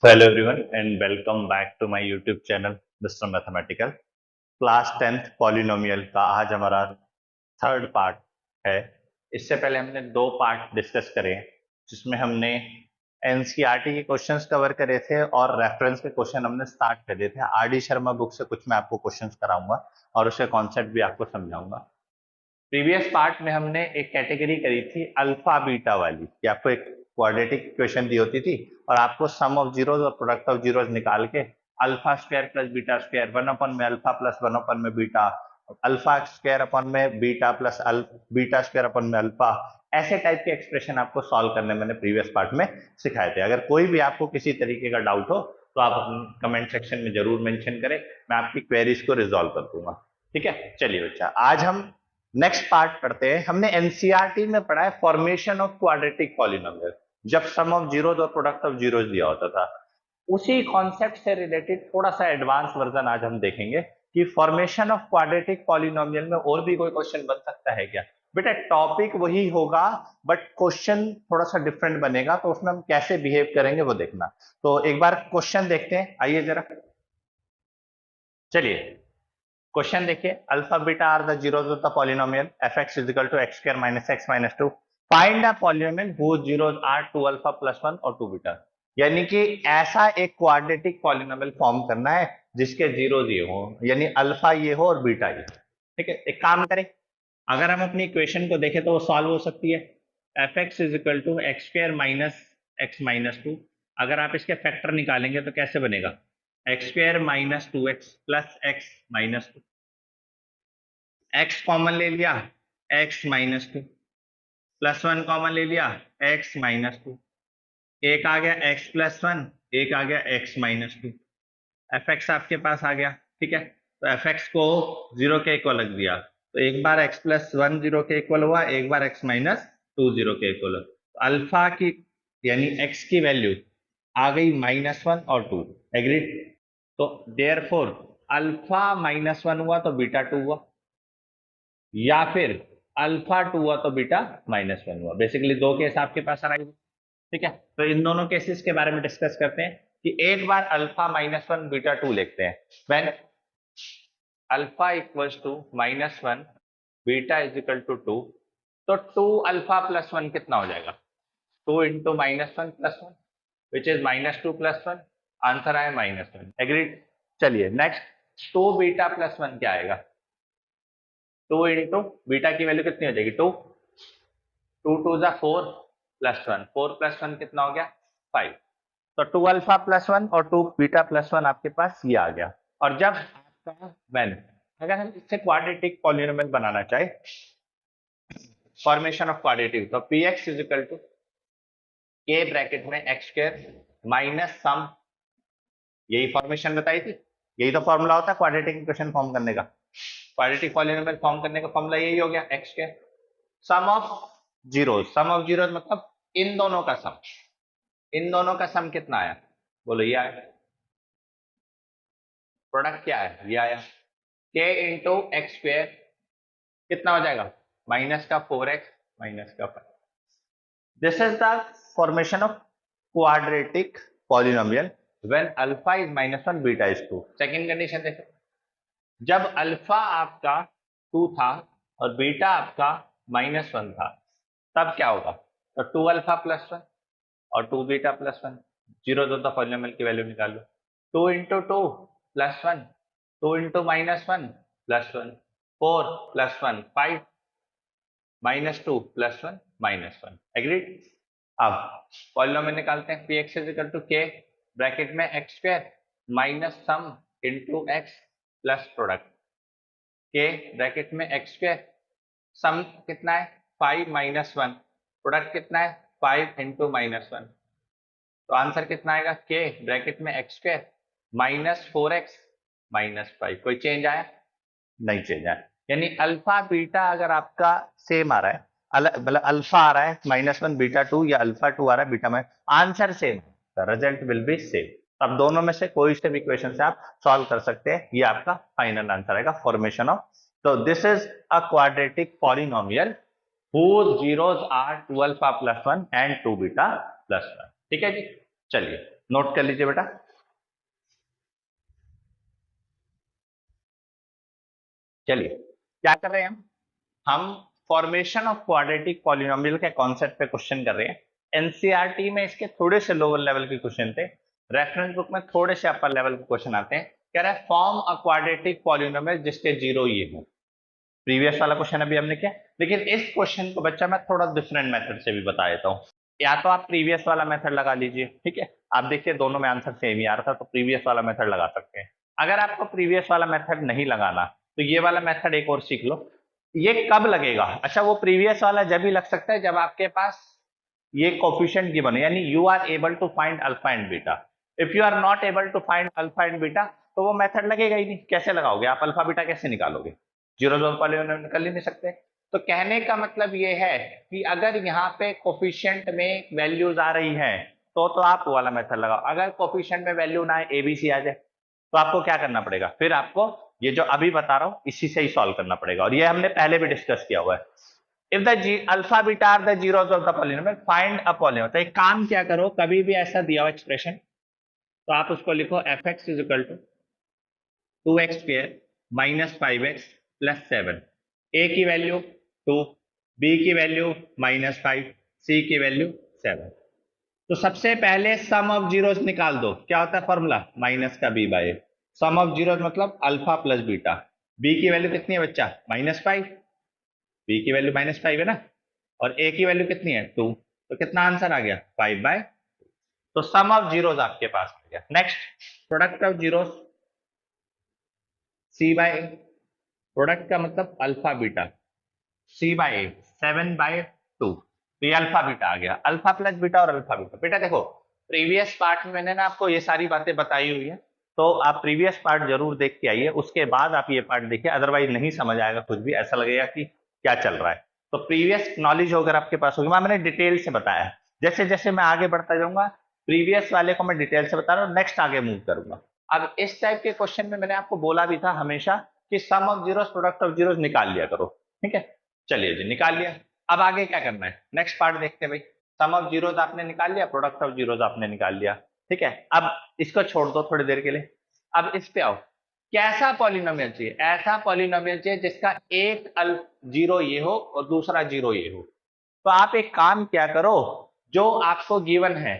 Hello everyone and welcome back to my YouTube channel Mr. Mathematical. Class 10th polynomial का आज हमारा third part है। इससे पहले हमने दो पार्ट डिस्कस करे जिसमें हमने एनसीईआरटी के क्वेश्चंस कवर करे थे और रेफरेंस के क्वेश्चन हमने स्टार्ट कर दिए थे। आर.डी. शर्मा बुक से कुछ मैं आपको क्वेश्चंस कराऊंगा और उसके कॉन्सेप्ट भी आपको समझाऊंगा। प्रीवियस पार्ट में हमने एक कैटेगरी करी थी अल्फा बीटा वाली कि आपको एक क्वाड्रेटिक इक्वेशन दी होती थी और आपको सम ऑफ जीरोज और प्रोडक्ट ऑफ जीरोज निकाल के alpha square plus beta square 1 में अल्फा प्लस 1 में बीटा, अल्फा स्क्वायर अपन में beta plus beta square upon में अल्फा, ऐसे टाइप के एक्सप्रेशन आपको सॉल्व करने मैंने प्रीवियस पार्ट में सिखाए थे। अगर कोई भी आपको किसी तरीके का डाउट हो तो आप कमेंट सेक्शन में जरूर मेंशन करें, मैं आपकी क्वेरीज को रिजॉल्व कर दूंगा। ठीक है, चलिए बच्चा आज हम नेक्स्ट पार्ट पढ़ते हैं। हमने एनसीईआरटी में पढ़ा है फॉर्मेशन ऑफ क्वाड्रेटिक पॉलिनोमियल, जब सम ऑफ जीरोज और प्रोडक्ट ऑफ जीरोज दिया होता था। उसी कॉन्सेप्ट से रिलेटेड थोड़ा सा एडवांस वर्जन आज हम देखेंगे कि फॉर्मेशन ऑफ क्वाड्रेटिक पॉलिनोमियल में और भी कोई क्वेश्चन बन सकता है क्या। बेटा टॉपिक वही होगा बट क्वेश्चन थोड़ा सा डिफरेंट बनेगा, तो उसमें हम कैसे बिहेव करेंगे वो देखना। तो एक बार क्वेश्चन देखते हैं, आइए जरा। चलिए क्वेश्चन देखिए, alpha beta are the zeros of the polynomial fx is equal to x square minus x minus 2। Find the polynomial whose zeros are 2 alpha plus 1 और 2 बीटा। यानी कि ऐसा एक क्वाड्रेटिक पॉलिनोमियल फॉर्म करना है जिसके जीरोज ये हो, यानी अल्फा ये हो और बीटा ये। ठीक है, एक काम करें, अगर हम अपनी इक्वेशन को देखें तो वो सॉल्व हो सकती है। fx is equal to x square minus x minus 2। अगर आप इसके फैक्टर निकालेंगे तो कैसे बनेगा, x square minus 2x plus x minus 2। X common ले लिया, एक्स माइनस 2 प्लस 1 कॉमन ले लिया, एक्स माइनस 2। एक आ गया एक्स प्लस 1, एक आ गया एक्स माइनस 2। एफ एक्स आपके पास आ गया। ठीक है, तो एफ एक्स को 0 के इक्वल रख दिया, तो एक बार एक्स प्लस 1 0 के इक्वल हुआ, एक बार एक्स माइनस 2 0 के इक्वल हुआ। तो अल्फा की यानी एक्स की वैल्यू आ गई -1 और 2। एग्री? तो देयरफॉर अल्फा -1 हुआ तो बीटा 2 हुआ, या फिर अल्फा 2 हुआ तो बीटा -1 हुआ। बेसिकली दो केस आपके पास आ रही है। ठीक है, तो इन दोनों केसेस के बारे में डिस्कस करते हैं कि एक बार अल्फा -1 बीटा 2 लिखते हैं। When alpha equals to -1 beta is equal to 2, तो 2 अल्फा प्लस 1 कितना हो जाएगा, 2 into -1 plus 1 which is -2 plus 1। Answer आया -1। एग्रीड? चलिए नेक्स्ट 2 बीटा प्लस 1 क्या आएगा, 2 इंटू बीटा की वैल्यू कितनी हो जाएगी, 2 2 2 जा 4 प्लस 1, 4 प्लस 1 कितना हो गया, 5। तो 2 अल्फा प्लस 1 और 2 बीटा प्लस 1 आपके पास ये आ गया। और जब आपका व्हेन अगर हम इससे क्वाड्रेटिक पॉलिनोमियल बनाना चाहे, फॉर्मेशन ऑफ क्वाड्रेटिक, तो px is equal to k bracket में एक्स स्क्वायर माइनस सम, यही फॉर्मेशन बताई थी, यही तो फॉर्मूला होता है क्वाड्रेटिक इक्वेशन फॉर्म करने का। क्वाड्रेटिक पॉलिनोमियल फॉर्म करने का फॉर्मूला यही हो गया, x square sum of zeros. Sum of zeros मतलब इन दोनों का सम। इन दोनों का सम कितना आया, बोलो ये आया। प्रोडक्ट क्या है, ये आया। k इंटू एक्स स्क्वायर कितना हो जाएगा, माइनस का 4x माइनस का 5। This is the formation of quadratic polynomial when alpha is -1 beta is 2। Second condition देखो, जब अल्फा आपका 2 था और बीटा आपका -1 था, तब क्या होगा, तो 2 अल्फा प्लस 1 और 2 बीटा प्लस 1, जीरो दो पॉलिनोमियल की वैल्यू निकाल लो। 2 into 2 plus 1, 2 into -1 plus 1, 4 plus 1 5, -2 plus 1 -1। Agreed? अब पॉलिनोमियल निकालते हैं, px is equal to k bracket में x square minus sum into x plus product, k bracket में एक्स स्क्वायर, सम कितना है 5 -1, प्रोडक्ट कितना है 5 इंटू -1, तो आंसर कितना आएगा, k ब्रैकेट में एक्स स्क्वायर -4x -5। कोई चेंज आया, नहीं चेंज आया। यानी अल्फा बीटा अगर आपका सेम आ रहा है, मतलब अल्फा आ रहा है -1 बीटा 2 या अल्फा 2 आ रहा है बीटा में, answer same, result will be same. अब दोनों में से कोई से भी इक्वेशन से आप सॉल्व कर सकते हैं, ये आपका फाइनल आंसर आएगा फॉर्मेशन ऑफ। तो this is a quadratic polynomial whose zeros are 2 alpha plus 1 and 2 beta plus 1। ठीक है जी, चलिए नोट कर लीजिए बेटा। चलिए क्या कर रहे हैं हम फॉर्मेशन ऑफ क्वाड्रेटिक पॉलिनोमियल के कॉन्सेप्ट पे क्वेश्चन कर रहे हैं। एनसीईआरटी में इसके थोड़े से लोअर लेवल के क्वेश्चन थे, रेफरेंस बुक में थोड़े से अपर लेवल के क्वेश्चन आते हैं। कह रहा है फॉर्म अ क्वाड्रेटिक पॉलिनोमियल जिसके जीरो ये हो। प्रीवियस वाला क्वेश्चन अभी हमने किया, लेकिन इस क्वेश्चन को बच्चा मैं थोड़ा डिफरेंट मेथड से भी बता देता हूँ। या तो आप प्रीवियस वाला मेथड लगा लीजिए, ठीक है, आप देखिए दोनों में आंसर सेम ही आ रहा था, तो प्रीवियस वाला मेथड लगा सकते हैं। अगर आपको प्रीवियस वाला मेथड नहीं लगाना तो ये वाला मेथड एक और सीख लो। ये कब लगेगा? अच्छा, वो प्रीवियस वाला जब भी लग सकता है जब आपके पास ये कोफिशिएंट गिवन है, यानी you are able to find alpha and beta. If you are not able to find alpha and beta तो वो मेथड लगेगा ही नहीं। कैसे लगाओगे आप? अल्फा बीटा कैसे निकालोगे? जीरो जोन पॉलिनोमियल निकाल ही नहीं सकते। तो कहने का मतलब ये है कि अगर यहाँ पे कोफिशिएंट में वैल्यूज आ रही हैं तो आप वो वाला मेथड लगाओ। अगर कोफिशिएंट में वैल्यू ना आए, एबीसी आ जाए, तो आपको क्या करना पड़ेगा? फिर आपको ये जो अभी बता रहा हूँ इसी से ही सॉल्व करना पड़ेगा, और ये हमने पहले भी डिस्कस किया हुआ है। If the alpha beta are the zeros of the polynomial find a polynomial. तो एक काम क्या करो, कभी भी ऐसा दिया हो एक्सप्रेशन तो आप उसको लिखो F x is equal to 2x² minus 5x plus 7। A की वैल्यू 2, बी की वैल्यू -5, सी की वैल्यू 7। तो सबसे पहले सम ऑफ जीरोस निकाल दो। क्या होता है फॉर्मूला? माइनस का b by. Sum of zeros मतलब अल्फा प्लस बीटा। बी की वैल्यू कितनी है बच्चा? -5। बी की वैल्यू -5 है ना, और ए की वैल्यू कितनी है? 2। तो कितना आंसर आ गया? 5/। तो सम ऑफ जीरोस आपके पास आ गया। Next, product of zeros c by a. Product का मतलब alpha beta, c by a 7/2। तो ये अल्फा बीटा आ गया। अल्फा प्लस बीटा और अल्फा बीटा। बेटा देखो, प्रीवियस पार्ट में मैंने ना आपको ये सारी बातें बताई हुई है, तो आप प्रीवियस पार्ट जरूर देख के आइए, उसके बाद आप ये पार्ट देखिए, अदरवाइज नहीं समझ आएगा कुछ भी, ऐसा लगेगा कि क्या चल रहा है। तो प्रीवियस नॉलेज अगर आपके पास होगी, मैंने डिटेल से बताया है। जैसे जैसे मैं आगे बढ़ता जाऊंगा, प्रीवियस वाले को मैं डिटेल से बता रहा हूँ, नेक्स्ट आगे मूव करूंगा। अब इस टाइप के क्वेश्चन में मैंने आपको बोला भी था हमेशा कि sum of zeros product of zeros निकाल लिया करो, ठीक है। चलिए जी, निकाल लिया। अब आगे क्या करना है? नेक्स्ट पार्ट देखते हैं भाई। सम ऑफ जीरोस आपने निकाल लिया, प्रोडक्ट ऑफ जीरोस आपने निकाल लिया, ठीक है। अब इसको छोड़ दो थोड़ी देर के लिए। अब इस पे आओ। कैसा पॉलिनोमियल चाहिए? ऐसा पॉलिनोमियल चाहिए जिसका एक जीरो ये हो और दूसरा जीरो ये हो। तो आप एक काम क्या करो, जो आपको गिवन है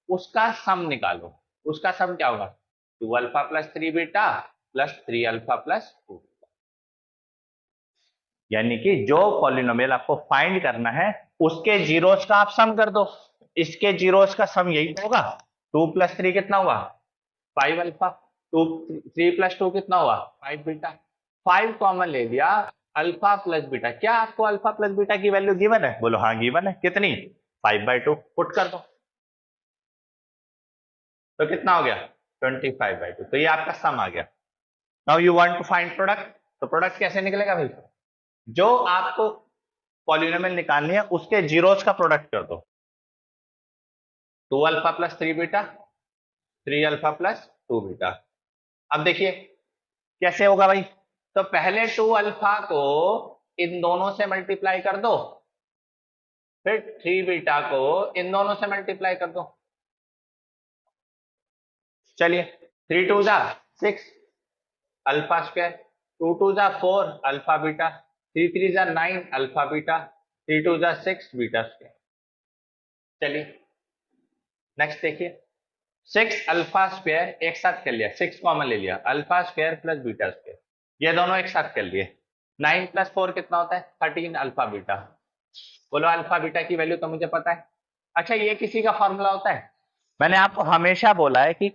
उसका सम निकालो। उसका सम क्या होगा? 2 alpha plus 3 beta plus 3 alpha plus 2। यानी कि जो पॉलिनोमियल आपको फाइंड करना है उसके जीरोस का आप सम कर दो। इसके जीरोस का सम यही होगा। 2 + 3 कितना हुआ? 5 अल्फा। 3 + 2 कितना हुआ? 5 बीटा। 5 कॉमन ले लिया, अल्फा प्लस बीटा। क्या आपको अल्फा प्लस बीटा की वैल्यू गिवन है? बोलो हाँ गिवन है। कितनी? 5/2। पुट कर दो तो कितना हो गया? 25/2। तो ये आपका सम आ गया। Now you want to find product. तो प्रोडक्ट कैसे निकलेगा भाई? जो आपको पॉलिनोमियल निकालनी है उसके जीरोस का प्रोडक्ट कर दो। 2 alpha plus 3 beta, 3 alpha plus 2 beta. अब देखिए कैसे होगा भाई। तो पहले 2 अल्फा को इन दोनों से मल्टीप्लाई कर दो, फिर 3 बीटा को इन दोनों से मल्टीप्लाई कर दो। चलिए, 3 2 जा 6 अल्फा स्क्वायर, 2 2 जा 4 अल्फा बीटा, 3 3 जा 9 अल्फा बीटा, 3 2 जा 6 बीटा स्क्वायर। चलिए नेक्स्ट देखिए, 6 अल्फा स्क्वायर एक साथ कर लिया, 6 कॉमन ले लिया, alpha square plus beta square, ये दोनों एक साथ कर लिए। 9 + 4 कितना होता है? 13 अल्फा बीटा। बोलो अल्फा बीटा की वैल्यू तो मुझे पता है। अच्छा, ये किसी का फॉर्मूला होता है? मैंने आपको हमेशा बोला है कि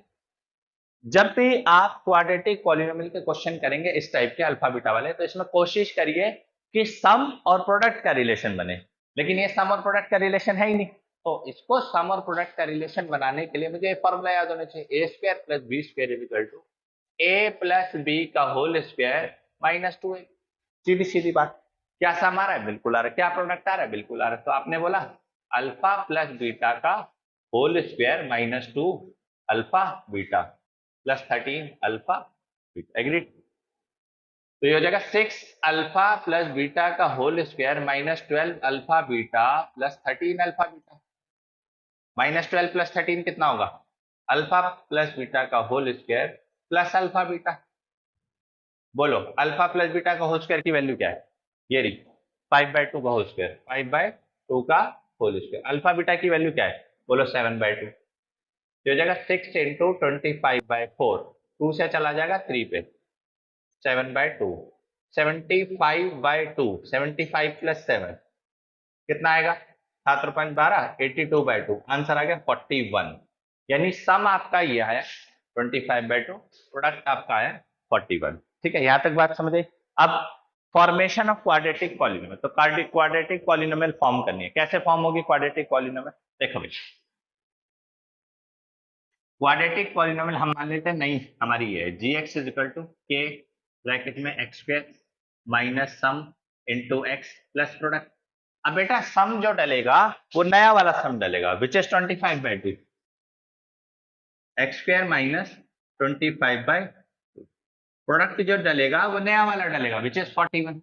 जब भी आप क्वाड्रेटिक पॉलिनोमियल के क्वेश्चन करेंगे इस टाइप के अल्फा बीटा वाले, तो इसमें कोशिश करिए कि सम और प्रोडक्ट का रिलेशन बने। लेकिन ये सम और प्रोडक्ट का रिलेशन है ही नहीं, तो इसको सम और प्रोडक्ट का रिलेशन बनाने के लिए मुझे फॉर्मूला याद होना चाहिए। a² + b² = a + b का होल स्क्वायर -2a। सीधी सीधी बात। क्या सम आ रहा है? बिल्कुल आ रहा है। क्या प्रोडक्ट आ रहा है? बिल्कुल आ रहा है। तो आपने बोला अल्फा प्लस बीटा का whole square -2 alpha beta plus 13 alpha beta. Agreed? तो ये हो जाएगा 6 अल्फा प्लस बीटा का whole square -12 alpha beta plus 13 alpha beta. -12 + 13 कितना होगा? अल्फा प्लस बीटा का whole square plus alpha beta. बोलो अल्फा प्लस बीटा का होल स्क्वायर की वैल्यू क्या है? ये रही 5/2 का होल स्क्वायर, 5/2 का होल स्क्वायर। अल्फा बीटा की वैल्यू क्या है? बोलो 7/2। हो जाएगा 6 इंटू 25/4, 2 से चला जाएगा 3 पे, 7/2, 75/2, 75 प्लस 7 कितना आएगा? 7 और 5 12, 82/2, आंसर आ गया 41। यानी सम आपका ये आया 25/2, प्रोडक्ट आपका आया 41। ठीक है, यहां तक बात समझ आई। अब फॉर्मेशन ऑफ क्वाड्रेटिक पॉलिनोमियल, तो क्वाड्रेटिक पॉलिनोमियल फॉर्म करनी है। कैसे फॉर्म होगी क्वाड्रेटिक पॉलिनोमियल? देखो भाई, क्वाड्रेटिक पॉलिनोमियल हम मान लेते हैं नहीं, हमारी ये है gx is equal to k bracket में x² minus sum into x plus product. अब बेटा सम जो डलेगा वो नया वाला सम डलेगा which is 25/2, x² minus 25/2। Product जो डलेगा वो नया वाला डलेगा विच इज 41।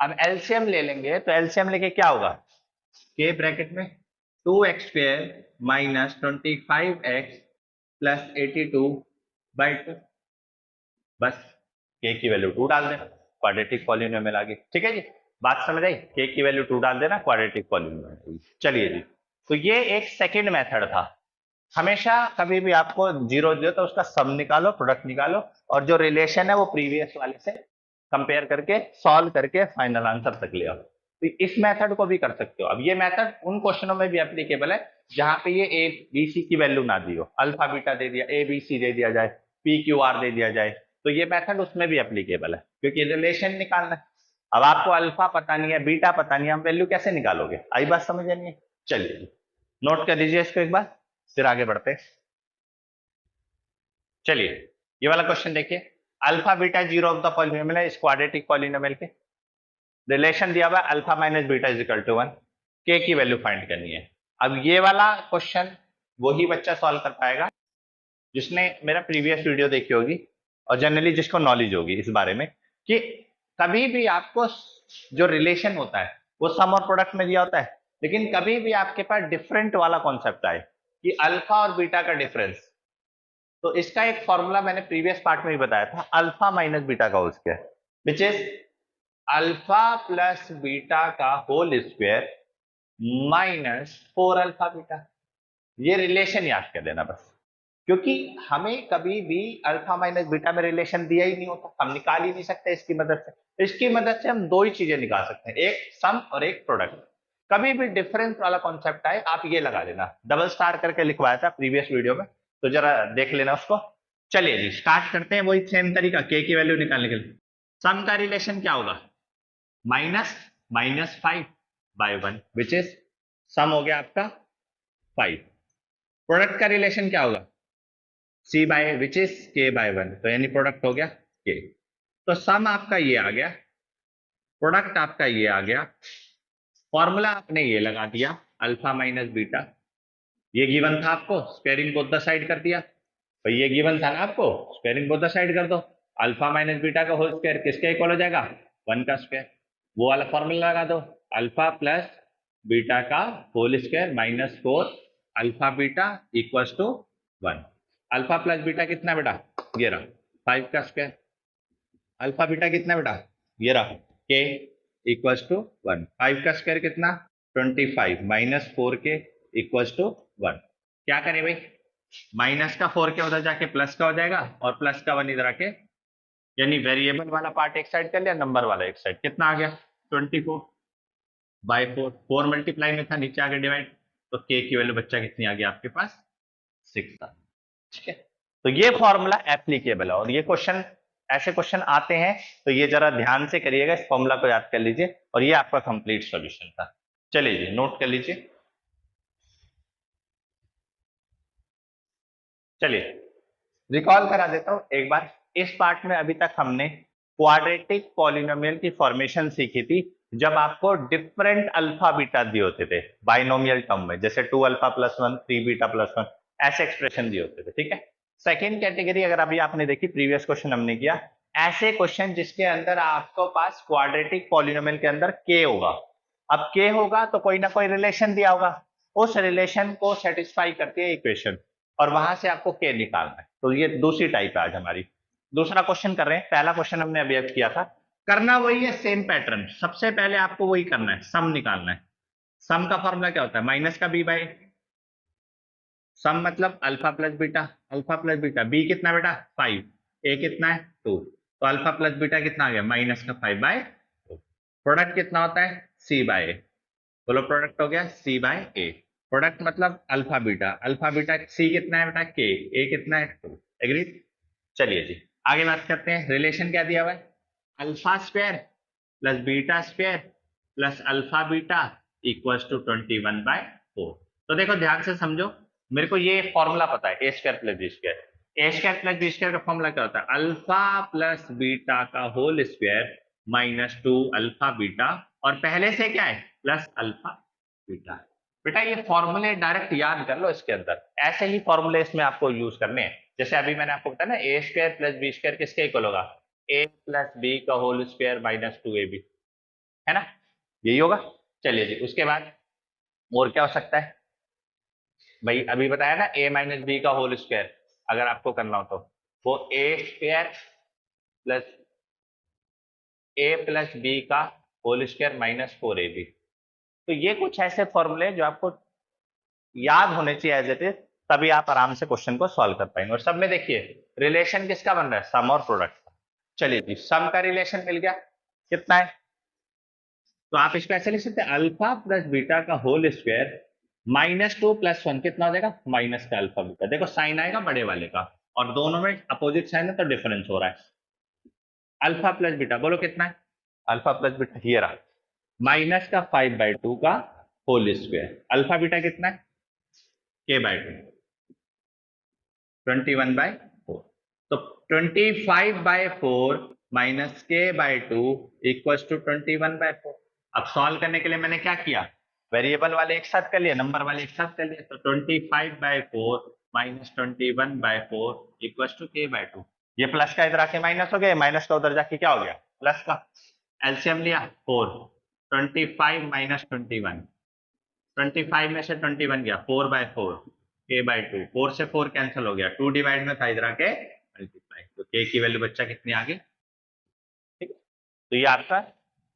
अब एलसीएम ले लेंगे, तो एलसीएम लेके क्या होगा? के ब्रैकेट में 2x² माइनस 25x प्लस 82/2, बस के की वैल्यू 2 डाल देना, क्वाड्रेटिक पॉलिनोमियल आ गई। ठीक है जी, बात समझ आई? के की वैल्यू 2 डाल देना, क्वाड्रेटिक पॉलिनोमियल। चलिए जी, तो ये एक सेकंड मेथड था। हमेशा कभी भी आपको जीरो दियो तो उसका सम निकालो, प्रोडक्ट निकालो, और जो रिलेशन है वो प्रीवियस वाले से कंपेयर करके सॉल्व करके फाइनल आंसर तक ले आओ। तो इस मेथड को भी कर सकते हो। अब ये मेथड उन क्वेश्चनों में भी एप्लीकेबल है जहां पे ये ए बी सी की वैल्यू ना दी हो, अल्फा बीटा दे दिया, ए बी सी दे दिया जाए, पी क्यू आर दे दिया जाए, तो ये मेथड उसमें भी एप्लीकेबल है क्योंकि रिलेशन निकालना है। अब आपको अल्फा पता नहीं है, बीटा पता नहीं है, हम वैल्यू कैसे निकालोगे? आई बात समझ नहीं है? चलिए नोट कर लीजिए इसको एक बार, फिर आगे बढ़ते हैं। चलिए ये वाला क्वेश्चन देखिए, alpha beta zero of the polynomial है, इस क्वाड्रेटिक पॉलिनोमियल के रिलेशन दिया हुआ है alpha minus beta is equal to 1, k की वैल्यू फाइंड करनी है। अब ये वाला क्वेश्चन वही बच्चा सॉल्व कर पाएगा जिसने मेरा प्रीवियस वीडियो देखी होगी और जनरली जिसको नॉलेज होगी इस बारे में कि कभी भी आपको जो रिलेशन होता है वो सम और प्रोडक्ट में दिया होता है, लेकिन कभी भी आपके पास डिफरेंट वाला कॉन्सेप्ट आए कि अल्फा और बीटा का डिफरेंस, तो इसका एक फॉर्मूला मैंने प्रीवियस पार्ट में ही बताया था, अल्फा माइनस बीटा का whole square which is alpha plus beta का whole square minus 4 alpha beta. ये रिलेशन याद कर लेना बस, क्योंकि हमें कभी भी अल्फा माइनस बीटा में रिलेशन दिया ही नहीं होता, हम निकाल ही नहीं सकते इसकी मदद से। इसकी मदद से हम दो ही चीजें निकाल सकते हैं, एक सम और एक प्रोडक्ट। कभी भी डिफरेंस वाला कॉन्सेप्ट आए आप ये लगा लेना, डबल स्टार करके लिखवाया था प्रीवियस वीडियो में, तो जरा देख लेना उसको। चलिए जी स्टार्ट करते हैं वही सेम तरीका के की वैल्यू निकालने के लिए। सम का रिलेशन क्या होगा? -5/1 विच इज सम हो गया आपका 5। प्रोडक्ट का रिलेशन क्या होगा? C by which is K/1, तो यानी प्रोडक्ट हो गया K। तो सम आपका ये आ गया, प्रोडक्ट आपका ये आ गया, फॉर्मूला आपने ये लगा दिया अल्फा माइनस बीटा, ये गिवन था आपको, स्क्वायरिंग बोथ द साइड कर दिया। तो ये गिवन था ना आपको, स्क्वायरिंग बोथ द साइड कर दो, अल्फा माइनस बीटा का होल स्क्वायर किसके इक्वल हो जाएगा? 1 का स्क्वायर। वो वाला फॉर्मूला लगा दो, अल्फा प्लस बीटा का whole square minus 4 alpha beta equals to 1। Alpha plus beta कितना बेटा? ये रहा 5 का स्क्वायर। अल्फा बीटा कितना बेटा? ये रहा के इक्वल्स टू 1। 5 का स्क्वायर कितना? 25 माइनस 4k इक्वल्स टू 1। क्या करें भाई, माइनस का 4k उधर जाके प्लस का हो जाएगा और प्लस का 1 इधर आके, यानी वेरिएबल वाला पार्ट एक साइड कर लिया, नंबर वाला एक साइड। कितना आ गया? 24/4, 4 मल्टीप्लाई में था, नीचे आगे डिवाइड, तो के की वैल्यू बच्चा कितनी आ गई आपके पास? 6 था। ठीक है, तो ये फॉर्मूला एप्लीकेबल है और ये क्वेश्चन, ऐसे क्वेश्चन आते हैं तो ये जरा ध्यान से करिएगा, इस फॉर्मूला को याद कर लीजिए और ये आपका कंप्लीट सॉल्यूशन था। चलिए जी नोट कर लीजिए। चलिए रिकॉल करा देता हूं एक बार। इस पार्ट में अभी तक हमने क्वाड्रेटिक पॉलिनोमियल की फॉर्मेशन सीखी थी जब आपको डिफरेंट अल्फा बीटा दिए होते थे बाइनोमियल टर्म में, जैसे 2 अल्फा प्लस 1, 3 बीटा प्लस 1, ऐसे एक्सप्रेशन दिए होते थे। ठीक है, सेकेंड कैटेगरी अगर अभी आपने देखी, प्रीवियस क्वेश्चन हमने किया, ऐसे क्वेश्चन जिसके अंदर आपको पास क्वाड्रेटिक पॉलिनोमियल के अंदर के होगा। अब के होगा तो कोई ना कोई रिलेशन दिया होगा, उस रिलेशन को सेटिस्फाई करती है इक्वेशन, और वहां से आपको के निकालना है। तो ये दूसरी टाइप है आज हमारी। दूसरा क्वेश्चन कर रहे हैं, पहला क्वेश्चन हमने अभी किया था, करना वही है, सेम पैटर्न। सबसे पहले आपको वही करना है, सम निकालना है। सम का फॉर्मूला क्या होता है, माइनस का बी बाय, सम मतलब alpha plus beta, alpha plus beta, b कितना बेटा 5, ए कितना है 2, तो अल्फा प्लस बीटा कितना आ गया माइनस का 5 बाय 2। प्रोडक्ट कितना होता है सी बाय ए, बोलो प्रोडक्ट हो गया सी बाय ए। प्रोडक्ट मतलब अल्फा बीटा, अल्फा बीटा सी कितना है बेटा के, ए कितना है 2। एग्री। चलिए जी आगे बात करते हैं, रिलेशन क्या दिया हुआ है, alpha square plus beta square plus alpha beta equals to 21/4। तो देखो ध्यान से समझो, मेरे को ये फॉर्मूला पता है, a square plus b square. A square plus b square का फॉर्मूला क्या होता है, अल्फा प्लस बीटा का whole square minus 2 alpha beta, और पहले से क्या है प्लस अल्फा बीटा। बेटा ये फॉर्मूले डायरेक्ट याद कर लो इसके अंदर, ऐसे ही फॉर्मूले इसमें आपको यूज करने हैं। जैसे अभी मैंने आपको बताया ना, ए स्क्वायर प्लस बी स्क्वायर किसके इक्वल होगा, ए प्लस बी का होल स्क्वायर माइनस 2ab, है ना, यही होगा। चलिए जी उसके बाद और क्या हो सकता है, भाई अभी बताया ना a माइनस बी का होल स्क्वायर, अगर आपको करना हो तो वो ए स्क्वायर प्लस ए प्लस बी का होल स्क्वायर माइनस 4ab। तो ये कुछ ऐसे फॉर्मूले जो आपको याद होने चाहिए एज इट इज, तभी आप आराम से क्वेश्चन को सॉल्व कर पाएंगे। और सब में देखिए रिलेशन किसका बन रहा है, सम और प्रोडक्ट का। चलिए जी सम का रिलेशन मिल गया, कितना है, तो आप इसको ऐसे लिख सकते हैं अल्फा प्लस बीटा का होल स्क्वायर माइनस 2 प्लस 1 कितना हो जाएगा माइनस का अल्फा बीटा। देखो साइन आएगा बड़े वाले का, और दोनों में अपोजिट साइन है तो डिफरेंस हो रहा है। अल्फा प्लस बीटा बोलो कितना है, अल्फा प्लस बीटा ये रहा, माइनस का 5/2 का होल स्क्वायर, अल्फा बीटा कितना है k/2, 21/4। तो 25/4 माइनस k/2 इक्वल्स टू 21/4। अब सॉल्व करने के लिए मैंने क्या किया, वेरिएबल वाले एक साथ कर लिए, नंबर वाले एक साथ कर लिए, तो 25/4 माइनस 21/4 इक्वल्स टू k/2। ये प्लस का इधर आके माइनस हो गया, माइनस का उधर जाके क्या हो गया प्लस का। एलसीएम लिया 4, 25 माइनस 21, 25 में से 21 गया 4/4 k/2, 4 से 4 कैंसिल हो गया, 2 डिवाइड में था इधर आके मल्टीप्लाई, तो k की वैल्यू बच्चा कितनी आ गई। ठीक है, तो ये आपका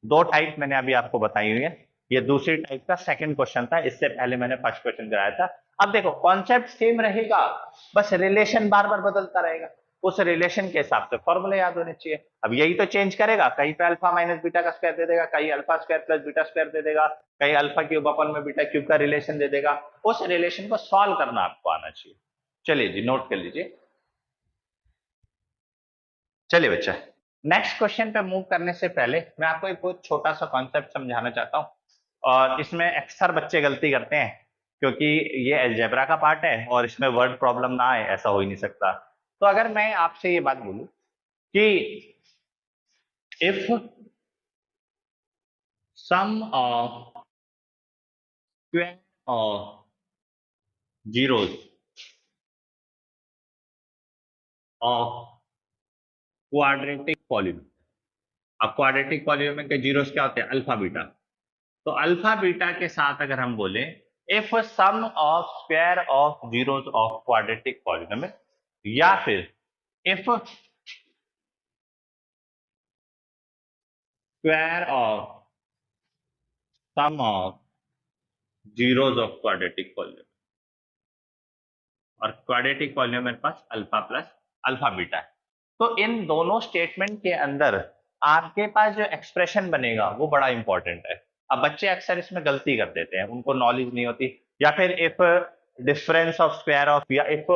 दो टाइप मैंने अभी आपको बताई हुई है। ये दूसरी टाइप का सेकंड क्वेश्चन था, इससे पहले मैंने फर्स्ट क्वेश्चन कराया था। अब देखो कॉन्सेप्ट सेम रहेगा, बस रिलेशन बार बार बदलता रहेगा, उस रिलेशन के हिसाब से फॉर्मूले याद होने चाहिए। अब यही तो चेंज करेगा, कहीं पे अल्फा माइनस बीटा का स्क्वायर दे देगा, कहीं alpha square plus beta square दे देगा, कहीं अल्फा क्यूब अपन में बीटा क्यूब का रिलेशन दे देगा। उस रिलेशन को सॉल्व करना आपको आना चाहिए। चलिए जी नोट कर लीजिए। चलिए बच्चा नेक्स्ट क्वेश्चन पे मूव करने से पहले मैं आपको एक बहुत छोटा सा कॉन्सेप्ट समझाना चाहता हूँ, और इसमें अक्सर बच्चे गलती करते हैं, क्योंकि ये अलजेब्रा का पार्ट है और इसमें वर्ड प्रॉब्लम ना आए ऐसा हो ही नहीं सकता। तो अगर मैं आपसे ये बात बोलूं कि if sum of square of zeros of quadratic polynomial, अब क्वाड्रेटिक पॉलीनोमियल के जीरोस क्या होते हैं अल्फा बीटा, तो अल्फा बीटा के साथ अगर हम बोले if sum of square of zeros of quadratic polynomial, या फिर if square of sum of zeros of quadratic polynomial, और क्वाड्रेटिक पॉलीनोमियल पास अल्फा प्लस अल्फा बीटा है, तो इन दोनों स्टेटमेंट के अंदर आपके पास जो एक्सप्रेशन बनेगा वो बड़ा इंपॉर्टेंट है। अब बच्चे अक्सर इसमें गलती कर देते हैं, उनको नॉलेज नहीं होती, या फिर if difference of square of, या if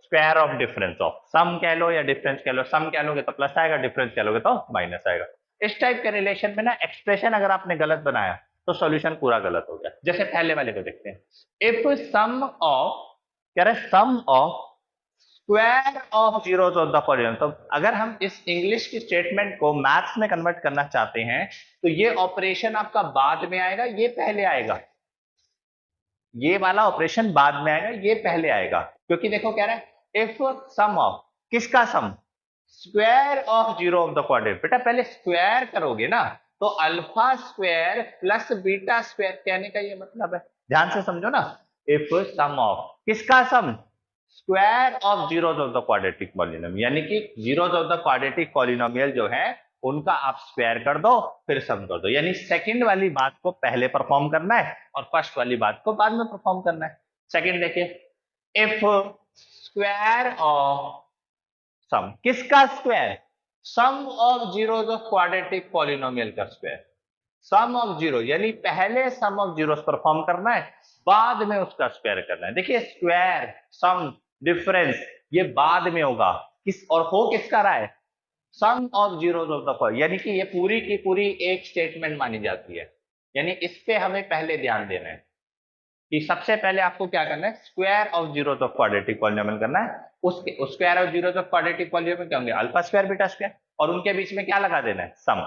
square of difference of, sum कह लो या डिफरेंस कह लो, सम कह लोगे तो प्लस आएगा, डिफरेंस कह लोगे तो माइनस आएगा। इस टाइप के रिलेशन में ना एक्सप्रेशन अगर आपने गलत बनाया तो सॉल्यूशन पूरा गलत हो गया। जैसे पहले वाले को देखते हैं, इफ सम ऑफ, कह रहे sum of square of zeros of the polynomial, तो अगर हम इस इंग्लिश की स्टेटमेंट को मैथ्स में कन्वर्ट करना चाहते हैं तो ये ऑपरेशन आपका बाद में आएगा, ये पहले आएगा, ये वाला ऑपरेशन बाद में आएगा, ये पहले आएगा। क्योंकि देखो कह रहा है इफ सम ऑफ, किसका sum, square of zero of the quadrant, बेटा पहले स्क्वायर करोगे ना, तो alpha square plus beta square कहने का ये मतलब है, ध्यान से समझो ना, इफ सम ऑफ किसका sum, square of zeros of the quadratic polynomial, यानी कि zeros of the quadratic polynomial जो है उनका आप स्क्वायर कर दो फिर सम कर दो, यानी सेकंड वाली बात को पहले परफॉर्म करना है और फर्स्ट वाली बात को बाद में परफॉर्म करना है। सेकंड देखिए, इफ स्क्वायर ऑफ सम, किसका square, sum of zeros of quadratic polynomial का स्क्वायर, सम ऑफ जीरो यानी पहले सम ऑफ जीरोस परफॉर्म करना है बाद में उसका स्क्वायर करना है। देखिए स्क्वायर, सम, डिफरेंस ये बाद में होगा, किस और हो किसका रहा है, सम ऑफ जीरोस ऑफ द, यानी कि ये पूरी की पूरी एक स्टेटमेंट मानी जाती है, यानी इस पे हमें पहले ध्यान देना है कि सबसे पहले आपको क्या करना है, square of zeros of quadratic polynomial करना है। उसके square of zeros of quadratic polynomial क्या होंगे, अल्फा स्क्वायर बीटा स्क्वायर, और उनके बीच में क्या लगा देना है, सम।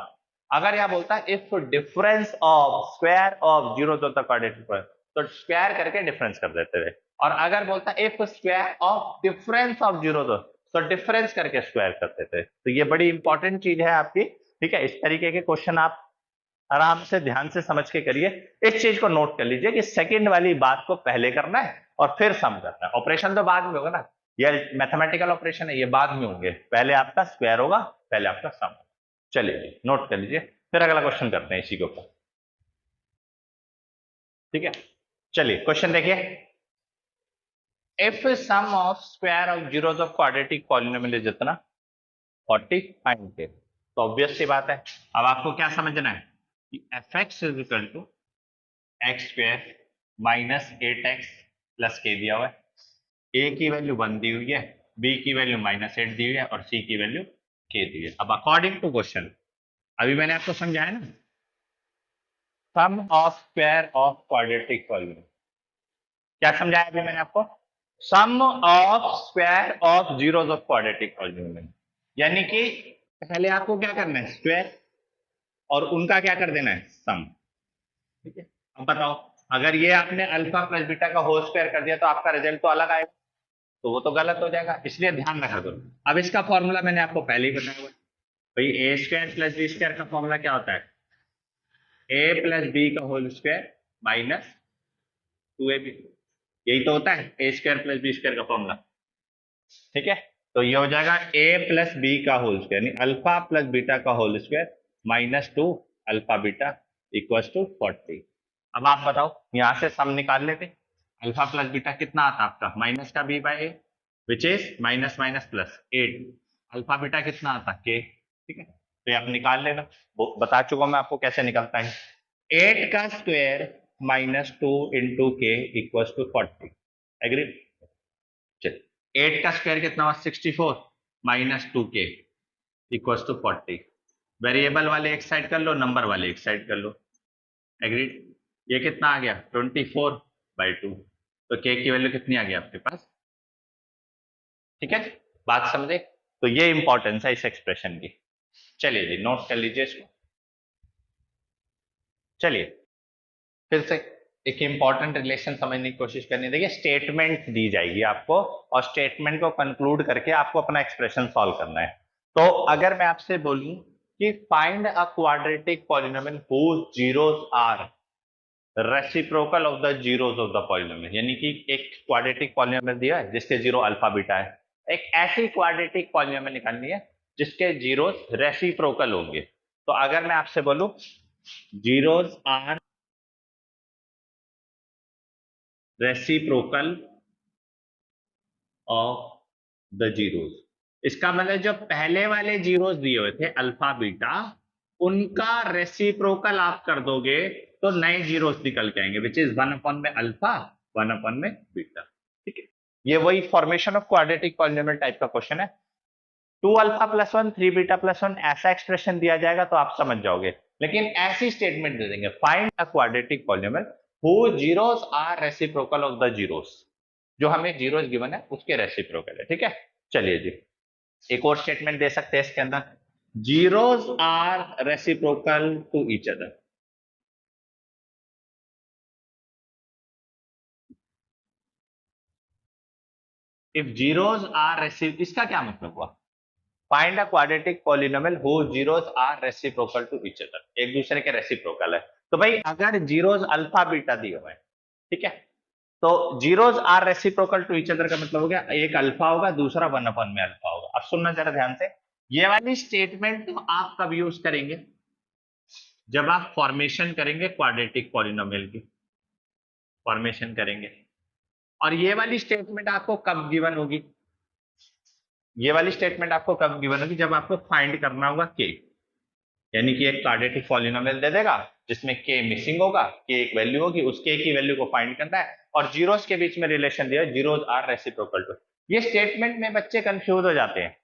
अगर यह बोलता है if difference of square of zeros of the quadratic polynomial, तो स्क्वायर करके डिफरेंस कर देते थे, और अगर बोलता है if square of difference of zeros of, तो डिफरेंस करके स्क्वायर करते थे। तो ये बड़ी इंपॉर्टेंट चीज है आपकी, ठीक है। इस तरीके के क्वेश्चन आप आराम से ध्यान से समझ के करिए। इस चीज को नोट कर लीजिए कि सेकंड वाली बात को पहले करना है और फिर सम करना है। ऑपरेशन तो बाद में होगा ना, ये मैथमेटिकल ऑपरेशन है, ये बाद में होंगे, पहले आपका स्क्वायर होगा, पहले आपका सम। चलिए नोट कर लीजिए, फिर अगला क्वेश्चन करते हैं इसी के ऊपर, ठीक है। चलिए क्वेश्चन देखिए, if sum of square of zeros of quadratic polynomial is इतना 40 फाइंड के, तो ऑब्वियस सी बात है, अब आपको क्या समझना है कि fx is equal to x square minus 8x plus k दिया हुआ है, a की वैल्यू 1 दी हुई है, b की वैल्यू -8 दी हुई है और c की वैल्यू k दी हुई है। अब अकॉर्डिंग टू क्वेश्चन, अभी मैंने आपको समझाया ना, sum of square of quadratic polynomial, क्या समझाया अभी मैंने आपको, sum of square of zeros of quadratic polynomial, यानी कि पहले आपको क्या करना है, स्क्वायर, और उनका क्या कर देना है, सम, ठीक है। अब बताओ, अगर ये आपने अल्फा प्लस बीटा का होल स्क्वायर कर दिया तो आपका रिजल्ट तो अलग आएगा, तो वो तो गलत हो जाएगा, इसलिए ध्यान रखा करो। अब इसका फॉर्मूला मैंने आपको पहले ही बताया हुआ है भाई, a square plus b square का फॉर्मूला क्या होता है, ए प्लस बी का होल स्क्वायर माइनस 2ab, यही तो होता है a square plus b square का फॉर्मूला, ठीक है। तो ये हो जाएगा a प्लस बी का होल स्क्वायर, यानी अल्फा प्लस बीटा का whole square minus 2 alpha beta equals to 40। अब आप बताओ, यहां से सम निकाल लेते, अल्फा प्लस बीटा कितना आता आपका, माइनस का b by A which is minus minus plus 8, alpha beta कितना आता k, ठीक है। तो ये आप निकाल लेना, बता चुका मैं आपको कैसे निकलता है, 8 का स्क्वायर माइनस 2 इंटू के इक्वल्स टू 40, एग्री। चलिए 8 का स्क्वायर कितना हुआ, 64 minus 2k equals to 40, variable वाले एक साइड कर लो, नंबर वाले एक साइड कर लो, एग्रीड। ये कितना आ गया 24/2, तो k की वैल्यू कितनी आ गई आपके पास, ठीक है, बात समझे। तो ये इंपॉर्टेंस है इस एक्सप्रेशन की। चलिए जी नोट कर लीजिए इसको। चलिए फिर से एक इंपॉर्टेंट रिलेशन समझने की कोशिश करनी है। देखिए स्टेटमेंट दी जाएगी आपको और स्टेटमेंट को कंक्लूड करके आपको अपना एक्सप्रेशन सॉल्व करना है। तो अगर मैं आपसे बोलूं कि find a quadratic polynomial whose zeros are reciprocal of the zeros of the polynomial, यानी कि एक क्वाड्रेटिक पॉलिनोमियल दिया है जिसके जीरो अल्फा बीटा है, एक ऐसी क्वाड्रेटिक पॉलिनोमियल निकालनी है जिसके जीरोस रेसिप्रोकल होंगे। तो अगर मैं आपसे बोलूं zeros are reciprocal of the zeros, इसका मतलब जो पहले वाले जीरोस दिए हुए थे अल्फा बीटा, उनका रेसिप्रोकल आप कर दोगे तो नए जीरोस निकल के आएंगे विच इज 1 में अल्फा 1 में बीटा, ठीक है। ये वही formation of quadratic polynomial type का क्वेश्चन है। 2 अल्फा प्लस 1 3 बीटा प्लस 1 ऐसा एक्सप्रेशन दिया जाएगा तो आप समझ जाओगे, लेकिन ऐसी स्टेटमेंट दे देंगे find a quadratic polynomial whose zeros are reciprocal of the zeros, जो हमें जीरोस गिवन है उसके रेसिप्रोकल है, ठीक है। चलिए जी एक और स्टेटमेंट दे सकते हैं इसके अंदर, zeros are reciprocal to each other, if zeros are reciprocal, इसका क्या मतलब हुआ, find a quadratic polynomial whose zeros are reciprocal to each other, एक दूसरे के रेसिप्रोकल है। तो भाई अगर जीरोस अल्फा बीटा दिए हुए हैं, ठीक है, तो zeros are reciprocal to each other का मतलब हो गया एक अल्फा होगा, दूसरा 1 में अल्फा होगा। अब सुनना जरा ध्यान से, ये वाली स्टेटमेंट तो आप कब यूज करेंगे? जब आप फॉर्मेशन करेंगे क्वाड्रेटिक पॉलिनोमियल की, फॉर्मेशन करेंगे। और ये वाली स्टेटमेंट आपको कब गिवन होगी? ये वाली स्टेटमेंट आपको कब गिवन होगी? जब आपको फाइंड करना होगा के, यानी कि एक क्वाड्रेटिक पॉलिनोमियल दे देगा जिसमें के मिसिंग होगा, के एक वैल्यू होगी, उस के की वैल्यू को फाइंड करना है, और जीरोस के बीच में रिलेशन दिया, जीरोस आर रेसिप्रोकल टू। ये स्टेटमेंट में बच्चे कंफ्यूज हो जाते हैं,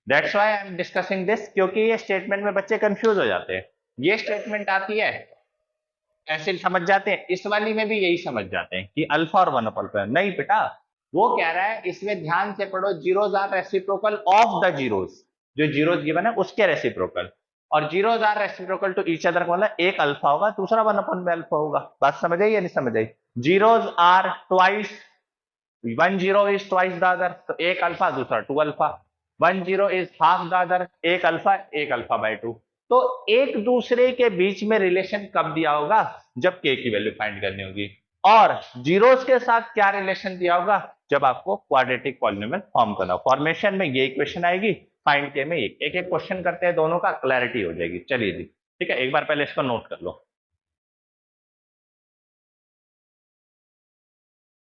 that's why I am discussing this, क्योंकि ये स्टेटमेंट में बच्चे कंफ्यूज हो जाते हैं। ये स्टेटमेंट आती है ऐसे समझ जाते हैं, इस वाली में भी यही समझ जाते हैं कि अल्फा और 1 नहीं बेटा, वो कह रहा है इसमें ध्यान से पढ़ो, zeros are reciprocal of the zeros, जो जीरोस गिवन है उसके रेसिप्रोकल, और zeros are reciprocal to each other, मतलब एक अल्फा होगा, दूसरा 1 में अल्फा होगा। बात समझ आई या नहीं समझ आई? Zeros are twice, 1 0 is twice the other, तो एक अल्फा दूसरा 2 alpha, 1 0 is half the other, एक अल्फा बाय 2। तो एक दूसरे के बीच में रिलेशन कब दिया होगा? जब के की वैल्यू फाइंड करनी होगी। और जीरोस के साथ क्या रिलेशन दिया होगा? जब आपको क्वाड्रेटिक पॉलिनोमियल फॉर्म करना। फॉर्मेशन में ये इक्वेशन आएगी, फाइंड के में एक एक क्वेश्चन करते हैं, दोनों का क्लैरिटी हो जाएगी। चलिए जी, ठीक है, एक बार पहले इसको नोट कर लो।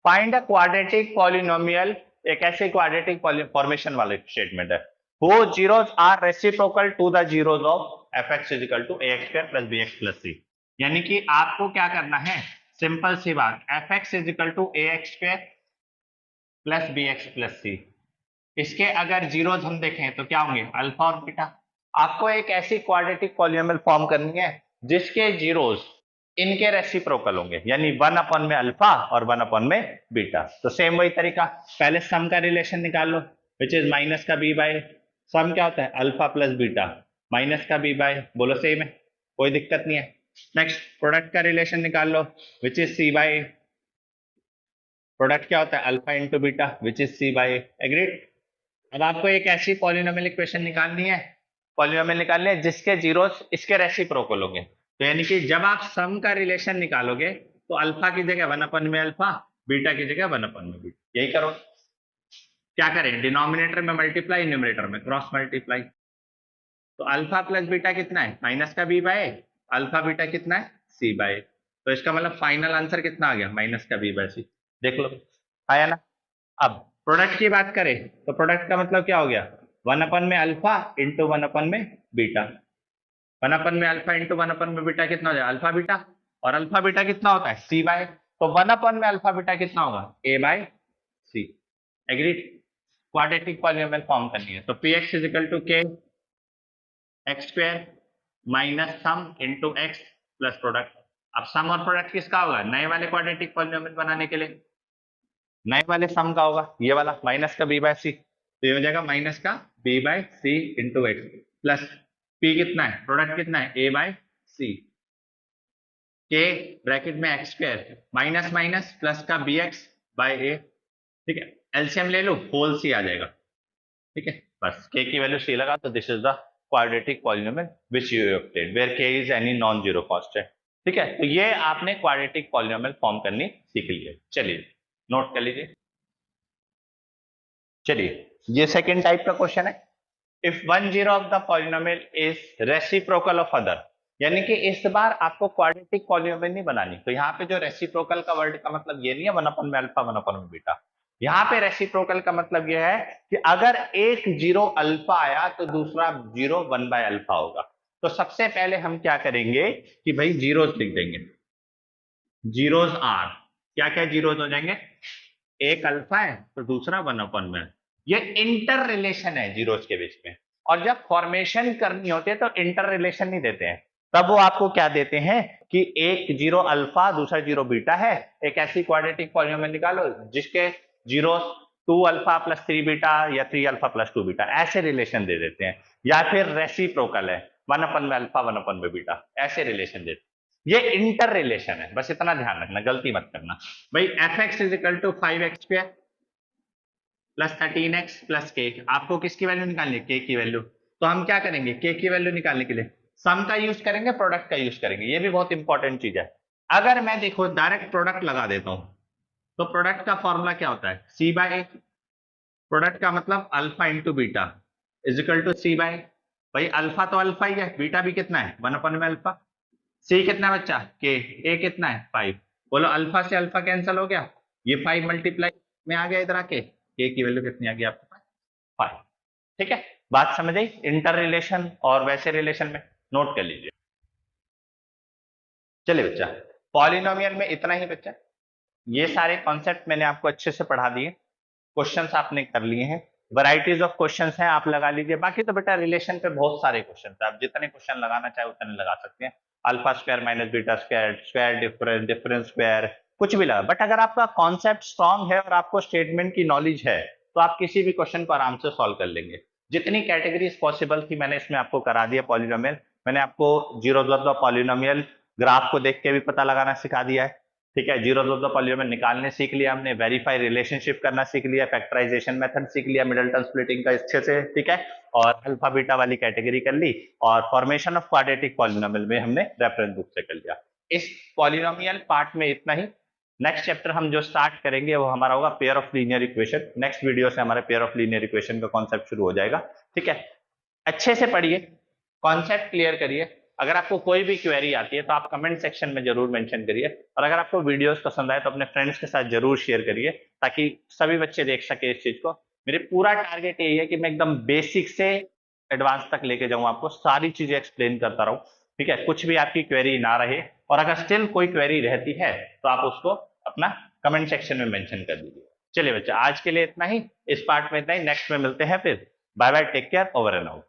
फाइंड अ क्वाड्रेटिक पॉलिनोमियल, एक ऐसे क्वाड्रेटिक फॉर्मेशन वाले स्टेटमेंट है, whose zeros are reciprocal to the zeros of fx is equal to ax square plus bx plus c। यानी कि आपको क्या करना है, सिंपल सी बात, fx is equal to ax square plus bx plus c, इसके अगर जीरोज हम देखें तो क्या होंगे? अल्फा और बीटा। आपको एक ऐसी क्वाड्रेटिक पॉलिनोमियल फॉर्म करनी है जिसके जीरोज इनके रेसिप्रोकल होंगे, यानी 1 में अल्फा और 1 में बीटा। तो सेम वही तरीका, पहले सम का रिलेशन निकाल लो, विच इज माइनस का बी बाय, सम क्या होता है? अल्फा प्लस बीटा, माइनस का बी बाय, बोलो सेम है, कोई दिक्कत नहीं है। नेक्स्ट प्रोडक्ट का रिलेशन निकाल लो, which is c by, product क्या होता है? Alpha into beta, which is c by, agreed. अब आपको एक ऐसी पॉलिनोमियल इक्वेशन निकालनी है, पॉलिनोमियल निकालनी है जिसके जीरोस इसके रेसिप्रोकल होंगे। तो यानी कि जब आप सम का रिलेशन निकालोगे तो अल्फा की जगह 1 में अल्फा, बीटा की जगह 1 में बीटा, यही करो। क्या करें? डिनोमिनेटर में मल्टीप्लाई, न्यूमरेटर में क्रॉस मल्टीप्लाई। तो अल्फा प्लस बीटा कितना है? माइनस का बी बाय, अल्फा बीटा कितना है? सी बाय। तो इसका मतलब फाइनल आंसर कितना आ गया? माइनस का बी बाय सी। देख लो, आया ना। अब प्रोडक्ट की बात करें तो प्रोडक्ट का मतलब क्या हो गया? 1 में अल्फा इंटू 1 में बीटा, 1 में अल्फा इंटू 1 में बीटा कितना हो जाए? अल्फा बीटा, और अल्फा बीटा कितना होता है? सी बाय। तो 1 में अल्फा बीटा कितना होगा? ए बाय सी, एग्रीड। क्वाड्रेटिक पॉलिनोमियल फॉर्म करनी है तो px इज इक्वल टू के x square minus sum into x plus product. अब सम और प्रोडक्ट किसका होगा? नए वाले क्वाड्रेटिक पॉलिनोमियल बनाने के लिए नए वाले सम का होगा, ये वाला माइनस का बी बाय सी, तो ये हो जाएगा माइनस का बी बाय सी इंटू एक्स प्लस पी कितना है? प्रोडक्ट कितना है? ए बाय सी, के ब्रैकेट में x square minus minus plus का बी एक्स बाय ए, ठीक है। एलसीएम ले लो, होल सी आ जाएगा, ठीक है। बस के की वैल्यू सी लगा तो this is the quadratic polynomial which you obtain where k is any non zero constant, ठीक है। तो ये आपने क्वाड्रेटिक पॉलिनोमियल फॉर्म करनी सीख ली है। चलिए नोट कर लीजिए। चलिए ये सेकंड टाइप का क्वेश्चन है, if 1 0 of the polynomial is reciprocal of other, यानी कि इस बार आपको क्वाड्रेटिक पॉलिनोमियल नहीं बनानी। तो यहाँ पे जो रेसिप्रोकल का वर्ड का मतलब ये नहीं है 1 में अल्फा 1 में बीटा, यहाँ पे रेसिप्रोकल का मतलब यह है कि अगर एक जीरो अल्फा आया तो दूसरा जीरो 1 बाय अल्फा होगा। तो सबसे पहले हम क्या करेंगे कि भाई जीरोस लिख देंगे, जीरोस आर, क्या क्या जीरोस हो जाएंगे? एक अल्फा है तो दूसरा 1 में, ये इंटर रिलेशन है जीरोस के बीच में। और जब फॉर्मेशन करनी होती है तो इंटर रिलेशन नहीं देते हैं, तब वो आपको क्या देते हैं कि एक जीरो अल्फा दूसरा जीरो बीटा है, एक ऐसी क्वाड्रेटिक पॉलिनोमियल निकालो जिसके जीरो 2 अल्फा प्लस 3 बीटा या 3 अल्फा प्लस 2 बीटा, ऐसे रिलेशन दे देते हैं। या फिर रेसिप्रोकल है 1 में अल्फा 1 में बीटा, ऐसे रिलेशन देते हैं। ये इंटर रिलेशन है, बस इतना ध्यान रखना, गलती मत करना। भाई f x is equal to 5x square plus 13x plus k, आपको किसकी वैल्यू निकालनी है? के की वैल्यू। तो हम क्या करेंगे? के की वैल्यू निकालने के लिए सम का यूज करेंगे, प्रोडक्ट का यूज करेंगे, ये भी बहुत इंपॉर्टेंट चीज है। अगर मैं देखो डायरेक्ट प्रोडक्ट लगा देता हूं, तो प्रोडक्ट का फॉर्मूला क्या होता है? सी बाय, प्रोडक्ट का मतलब alpha into beta is equal to c by, भाई अल्फा तो अल्फा ही है, बीटा भी कितना है 1 में अल्फा, सी कितना है बच्चा के, ए कितना है 5, बोलो अल्फा से अल्फा कैंसिल हो गया, ये 5 मल्टीप्लाई में आ गया इधर आके, के की वैल्यू कितनी आ गई आपके पास 5। ठीक है, बात समझ आई? इंटर रिलेशन और वैसे रिलेशन में नोट कर लीजिए। चलिए बच्चा, पॉलिनोमियल में इतना ही बच्चा, ये सारे कॉन्सेप्ट मैंने आपको अच्छे से पढ़ा दिए, क्वेश्चंस आपने कर लिए हैं, वैरायटीज ऑफ क्वेश्चंस हैं आप लगा लीजिए। बाकी तो बेटा रिलेशन पे बहुत सारे क्वेश्चन है, आप जितने क्वेश्चन लगाना चाहे उतने लगा सकते हैं, alpha square minus beta square, square difference, difference square, कुछ भी लगा। बट अगर आपका कॉन्सेप्ट स्ट्रांग है और आपको स्टेटमेंट की नॉलेज है तो आप किसी भी क्वेश्चन को आराम से सॉल्व कर लेंगे। जितनी कैटेगरीज पॉसिबल थी मैंने इसमें आपको करा दिया पॉलिनोमियल, मैंने आपको जीरो पॉलिनोमियल ग्राफ को देख के भी पता लगाना सिखा दिया है। ठीक है, जीरो ऑफ द पॉलिनोमियल निकालने सीख लिया हमने, वेरीफाई रिलेशनशिप करना सीख लिया, फैक्टराइजेशन मेथड सीख लिया, मिडलटन स्प्लिटिंग का अच्छे से, ठीक है, और अल्फा बीटा वाली कैटेगरी कर ली, और फॉर्मेशन ऑफ क्वाड्रेटिक पॉलिनोमियल में हमने रेफरेंस बुक से कर लिया। इस पॉलिनोमियल पार्ट में इतना ही। नेक्स्ट चैप्टर हम जो स्टार्ट करेंगे वो हमारा होगा pair of linear equation. Next video से हमारे पेयर ऑफ लीनियर इक्वेशन का कॉन्सेप्ट शुरू हो जाएगा। ठीक है, अच्छे से पढ़िए, कॉन्सेप्ट क्लियर करिए। अगर आपको कोई भी क्वेरी आती है तो आप कमेंट सेक्शन में जरूर मेंशन करिए, और अगर आपको वीडियोस पसंद आए तो अपने फ्रेंड्स के साथ जरूर शेयर करिए ताकि सभी बच्चे देख सके इस चीज को। मेरे पूरा टारगेट यही है कि मैं एकदम बेसिक से एडवांस तक लेके जाऊं, आपको सारी चीजें एक्सप्लेन करता रहूं। ठीक है, कुछ भी आपकी क्वेरी ना रहे, और अगर स्टिल कोई क्वेरी रहती है तो आप उसको अपना कमेंट सेक्शन में मेंशन कर दीजिए। चलिए बच्चा, आज के लिए इतना ही, इस पार्ट में इतना ही, नेक्स्ट में मिलते हैं फिर। Bye bye, take care, over and out.